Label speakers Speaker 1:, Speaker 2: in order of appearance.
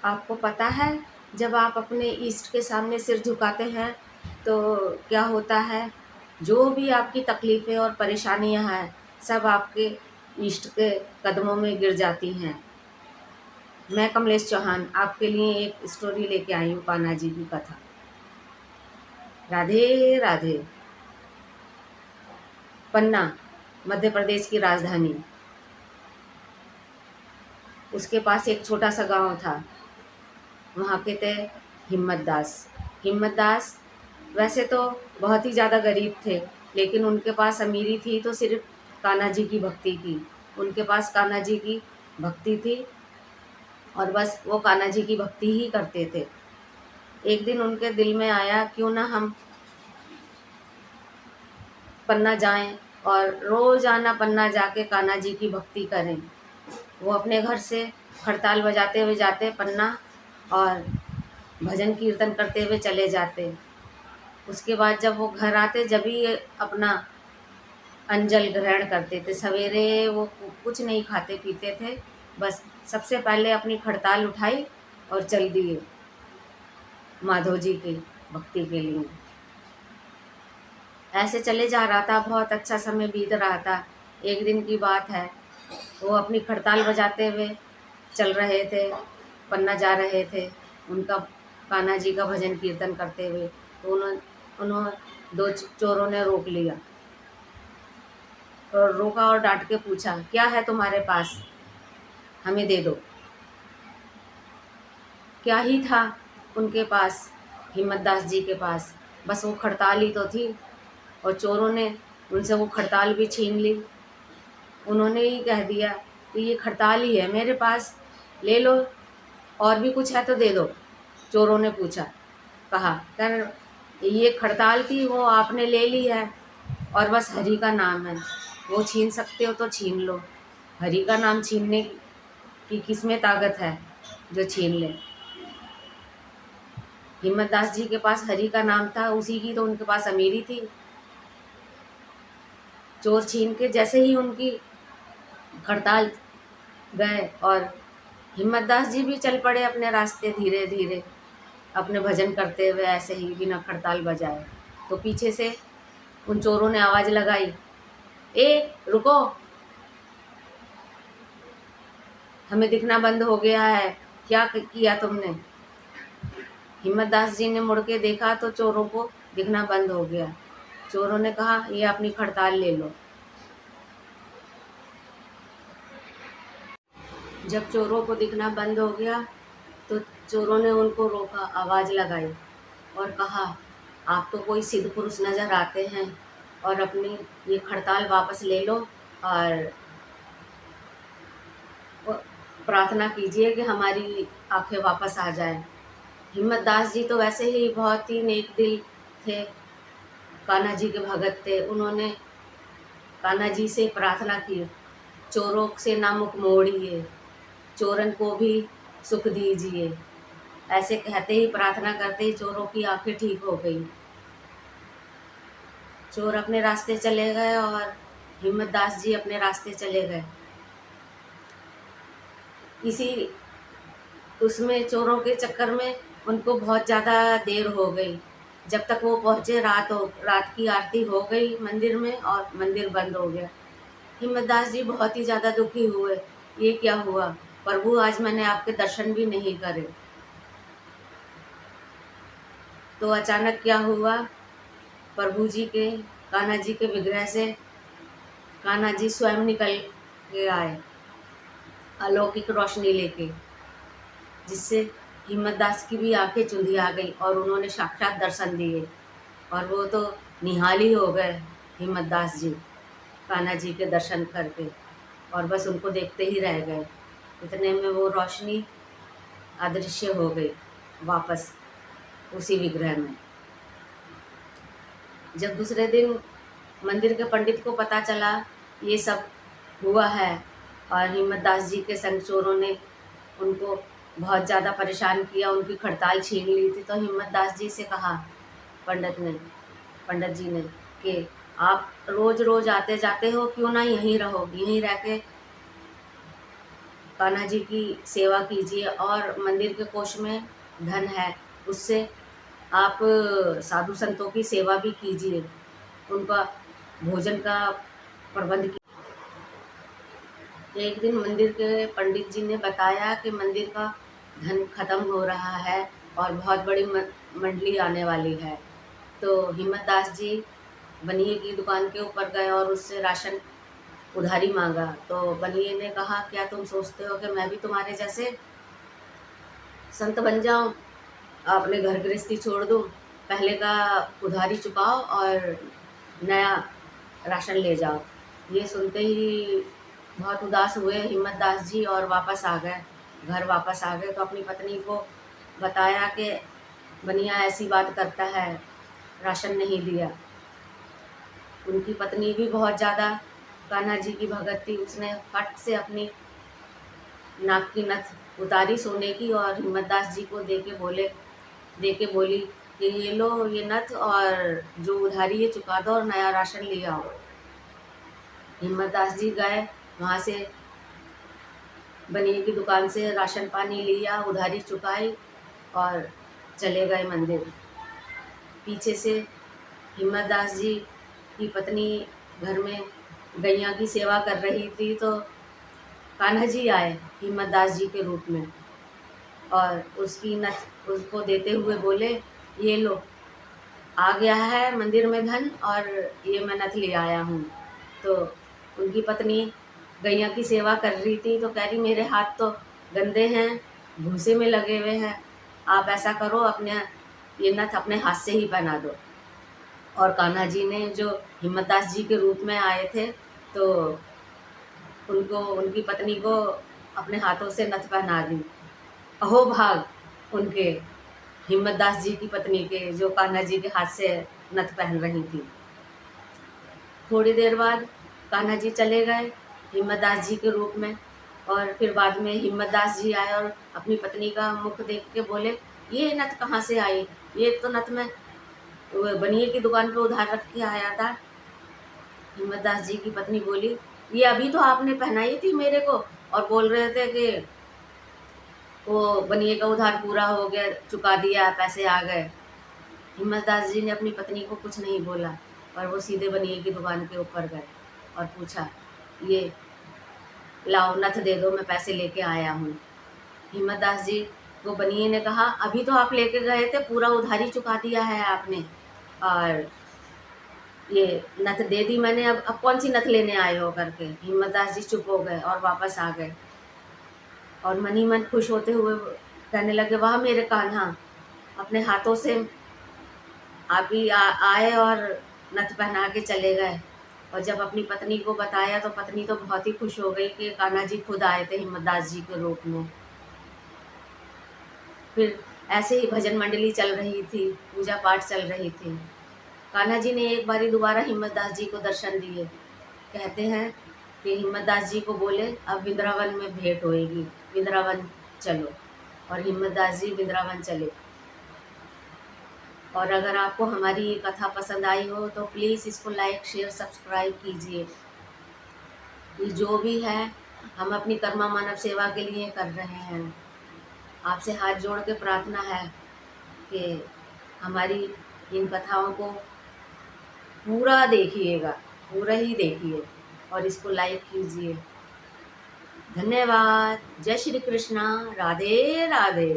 Speaker 1: आपको पता है, जब आप अपने इष्ट के सामने सिर झुकाते हैं तो क्या होता है? जो भी आपकी तकलीफ़ें और परेशानियां हैं, सब आपके इष्ट के कदमों में गिर जाती हैं। मैं कमलेश चौहान आपके लिए एक स्टोरी लेके आई हूँ, कान्हा जी की कथा। राधे राधे। पन्ना मध्य प्रदेश की राजधानी, उसके पास एक छोटा सा गांव था। वहाँ के थे हिम्मत दास। हिम्मत दास वैसे तो बहुत ही ज़्यादा गरीब थे, लेकिन उनके पास अमीरी थी तो सिर्फ कान्हा जी की भक्ति थी। उनके पास कान्हा जी की भक्ति थी और बस वो कान्हा जी की भक्ति ही करते थे। एक दिन उनके दिल में आया, क्यों ना हम पन्ना जाएं और रोज़ाना पन्ना जाके कान्हा जी की भक्ति करें। वो अपने घर से खड़ताल बजाते हुए जाते पन्ना और भजन कीर्तन करते हुए चले जाते। उसके बाद जब वो घर आते, जब भी अपना अंजल ग्रहण करते थे। सवेरे वो कुछ नहीं खाते पीते थे, बस सबसे पहले अपनी खड़ताल उठाई और चल दिए माधव जी की भक्ति के लिए। ऐसे चले जा रहा था, बहुत अच्छा समय बीत रहा था। एक दिन की बात है, वो अपनी खड़ताल बजाते हुए चल रहे थे, पन्ना जा रहे थे, उनका कान्हा जी का भजन कीर्तन करते हुए। तो उन्होंने दो चोरों ने रोक लिया और रोका और डांट के पूछा, क्या है तुम्हारे पास, हमें दे दो। क्या ही था उनके पास, हिम्मत दास जी के पास? बस वो खड़ताल ही तो थी, और चोरों ने उनसे वो खड़ताल भी छीन ली। उन्होंने ही कह दिया कि ये खड़ताल ही है मेरे पास, ले लो, और भी कुछ है तो दे दो। चोरों ने पूछा, कहा, कर ये खड़ताल थी, वो आपने ले ली है, और बस हरि का नाम है, वो छीन सकते हो तो छीन लो। हरि का नाम छीनने की किसमें ताकत है जो छीन ले? हिम्मत दास जी के पास हरि का नाम था, उसी की तो उनके पास अमीरी थी। चोर छीन के जैसे ही उनकी खड़ताल गए, और हिम्मत दास जी भी चल पड़े अपने रास्ते धीरे धीरे, अपने भजन करते हुए ऐसे ही बिना खड़ताल बजाए। तो पीछे से उन चोरों ने आवाज़ लगाई, ए रुको, हमें दिखना बंद हो गया है, क्या किया तुमने? हिम्मत दास जी ने मुड़ के देखा तो चोरों को दिखना बंद हो गया। चोरों ने कहा, ये अपनी खड़ताल ले लो। जब चोरों को दिखना बंद हो गया तो चोरों ने उनको रोका, आवाज़ लगाई और कहा, आप तो कोई सिद्ध पुरुष नज़र आते हैं, और अपनी ये खड़ताल वापस ले लो और प्रार्थना कीजिए कि हमारी आंखें वापस आ जाएं। हिम्मत दास जी तो वैसे ही बहुत ही नेक दिल थे, कान्हा जी के भगत थे। उन्होंने कान्हा जी से प्रार्थना की, चोरों से ना मुख मोड़िए, चोरन को भी सुख दीजिए। ऐसे कहते ही, प्रार्थना करते ही चोरों की आंखें ठीक हो गई। चोर अपने रास्ते चले गए और हिम्मत दास जी अपने रास्ते चले गए। इसी उसमें चोरों के चक्कर में उनको बहुत ज़्यादा देर हो गई। जब तक वो पहुँचे, रात की आरती हो गई मंदिर में और मंदिर बंद हो गया। हिम्मत दास जी बहुत ही ज़्यादा दुखी हुए, ये क्या हुआ प्रभु, आज मैंने आपके दर्शन भी नहीं करे। तो अचानक क्या हुआ, प्रभु जी के, कान्हा जी के विग्रह से कान्हा जी स्वयं निकल के आए, अलौकिक रोशनी लेके, जिससे हिम्मत दास की भी आंखें चुंधिया गई और उन्होंने साक्षात दर्शन दिए। और वो तो निहाल ही हो गए हिम्मत दास जी कान्हा जी के दर्शन करके, और बस उनको देखते ही रह गए। इतने में वो रोशनी अदृश्य हो गई वापस उसी विग्रह में। जब दूसरे दिन मंदिर के पंडित को पता चला ये सब हुआ है और हिम्मत दास जी के संग चोरों ने उनको बहुत ज़्यादा परेशान किया, उनकी खड़ताल छीन ली थी, तो हिम्मत दास जी से कहा पंडित जी ने कि आप रोज़ रोज़ आते जाते हो, क्यों ना यहीं रहो, यहीं रह के कान्हा जी की सेवा कीजिए और मंदिर के कोष में धन है, उससे आप साधु संतों की सेवा भी कीजिए, उनका भोजन का प्रबंध कीजिए। एक दिन मंदिर के पंडित जी ने बताया कि मंदिर का धन खत्म हो रहा है और बहुत बड़ी मंडली आने वाली है। तो हिम्मत दास जी बनिए की दुकान के ऊपर गए और उससे राशन उधारी मांगा। तो बनिए ने कहा, क्या तुम सोचते हो कि मैं भी तुम्हारे जैसे संत बन जाऊं, अपने घर गृहस्थी छोड़ दूं, पहले का उधारी चुकाओ और नया राशन ले जाओ। ये सुनते ही बहुत उदास हुए हिम्मत दास जी और वापस आ गए, घर वापस आ गए। तो अपनी पत्नी को बताया कि बनिया ऐसी बात करता है, राशन नहीं दिया। उनकी पत्नी भी बहुत ज़्यादा कान्हा जी की भगत थी, उसने फट से अपनी नाक की नथ उतारी सोने की और हिम्मत दास जी को दे के बोली कि ये लो ये नथ और जो उधारी है चुका दो और नया राशन ले आओ। हिम्मत दास जी गए, वहाँ से बनिए की दुकान से राशन पानी लिया, उधारी चुकाई और चले गए मंदिर। पीछे से हिम्मत दास जी की पत्नी घर में गैया की सेवा कर रही थी, तो कान्हा जी आए हिम्मत दास जी के रूप में और उसकी नथ उसको देते हुए बोले, ये लो, आ गया है मंदिर में धन और ये मैं नथ ले आया हूँ। तो उनकी पत्नी गैया की सेवा कर रही थी, तो कह रही मेरे हाथ तो गंदे हैं, भूसे में लगे हुए हैं, आप ऐसा करो अपने ये नथ अपने हाथ से ही पहना दो। और कान्हा जी ने जो हिम्मत दास जी के रूप में आए थे, तो उनको उनकी पत्नी को अपने हाथों से नथ पहना दी। अहो भाग उनके हिम्मत दास जी की पत्नी के, जो कान्हा जी के हाथ से नथ पहन रही थी। थोड़ी देर बाद कान्हा जी चले गए हिम्मत दास जी के रूप में, और फिर बाद में हिम्मत दास जी आए और अपनी पत्नी का मुख देख के बोले, ये नथ कहाँ से आई? ये तो नथ मैं बनिए की दुकान पे उधार रख के आया था। हिम्मत दास जी की पत्नी बोली, ये अभी तो आपने पहनाई थी मेरे को और बोल रहे थे कि वो बनिए का उधार पूरा हो गया, चुका दिया, पैसे आ गए। हिम्मत दास जी ने अपनी पत्नी को कुछ नहीं बोला और वो सीधे बनिए की दुकान के ऊपर गए और पूछा, ये लाओ नथ दे दो, मैं पैसे लेके आया हूँ। हिम्मत दास जी को बनिए ने कहा, अभी तो आप लेके गए थे, पूरा उधारी चुका दिया है आपने और ये नथ दे दी मैंने, अब कौन सी नथ लेने आए हो करके। हिम्मत दास जी चुप हो गए और वापस आ गए और मन ही मन खुश होते हुए कहने लगे, वाह मेरे कान्हा, अपने हाथों से आप ही आए और नथ पहना के चले गए। और जब अपनी पत्नी को बताया तो पत्नी तो बहुत ही खुश हो गई कि कान्हा जी खुद आए थे हिम्मत दास जी के रूप में। फिर ऐसे ही भजन मंडली चल रही थी, पूजा पाठ चल रही थी। कान्हा जी ने एक बारी दोबारा हिम्मत दास जी को दर्शन दिए। कहते हैं कि हिम्मत दास जी को बोले, अब वृंदावन में भेंट होएगी, वृंदावन चलो। और हिम्मत दास जी वृंदावन चले। और अगर आपको हमारी ये कथा पसंद आई हो तो प्लीज़ इसको लाइक शेयर सब्सक्राइब कीजिए। ये जो भी है हम अपनी कर्मा मानव सेवा के लिए कर रहे हैं। आपसे हाथ जोड़ के प्रार्थना है कि हमारी इन कथाओं को पूरा देखिएगा, पूरा ही देखिए और इसको लाइक कीजिए। धन्यवाद। जय श्री कृष्णा। राधे राधे।